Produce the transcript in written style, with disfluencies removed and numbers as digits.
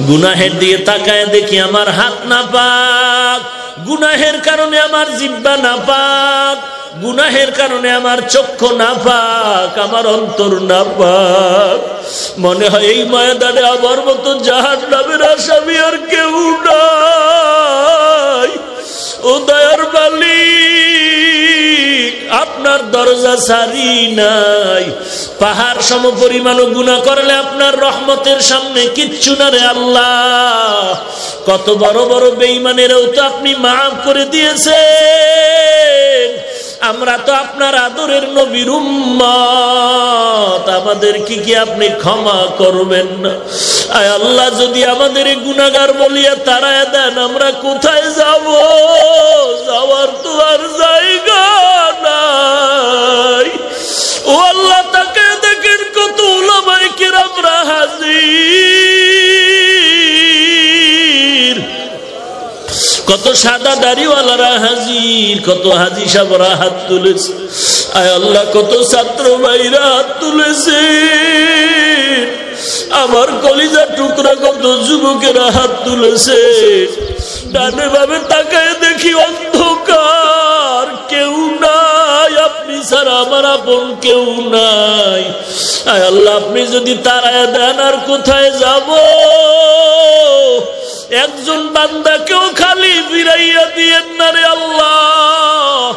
গুনাহের দিকে তাকায় দেখি আমার হাত নাপাক, গুনাহের কারণে আমার জিহ্বা নাপাক, গুনাহের কারণে আমার চক্ষু নাপাক, আমার অন্তর নাপাক। মনে হয় এই ময়দানে আমার মতো জাহান্নামের আসামি আর কেউ নাই। ও দয়ার মালিক, আপনার দরজা সারি নাই। পাহাড় সম পরিমাণ গুনাহ করলে আপনার রহমতের সামনে কিচ্ছু না রে আল্লাহ। কত বড় বড় বেঈমানেরও তো আপনি মাফ করে দিয়েছেন। আমরা তো আপনার আদরের নবীর উম্মত, আমাদের কি আপনি ক্ষমা করবেন না? আয় আল্লাহ, যদি আমাদের গুনাহগার বলিয়া তাড়ায় দেন, আমরা কোথায় যাব? যাওয়ার তো আর জায়গা নাই। ও আল্লাহ, তাকে দেখেন কত উলামায়ে কেরামরা হাজির, কত সাদা দাড়িওয়ালারা হাজির, কত হাজি সাহেবরা হাত তুলেছে। আয় আল্লাহ, কত ছাত্র ভাইরা হাত তুলেছে। আমার কলিজা টুকরা কত যুবকেরা হাত তুলেছে। ডানে বামে তাকায় দেখি অন্ধকার, কেউ নাই, আপনি ছাড়া আমার আপন কেউ নাই। আয় আল্লাহ, আপনি যদি তাড়ায় দেন আর কোথায় যাব? একজন বান্দাকেও খালি ফিরাইয়া দিয়েন না রে আল্লাহ।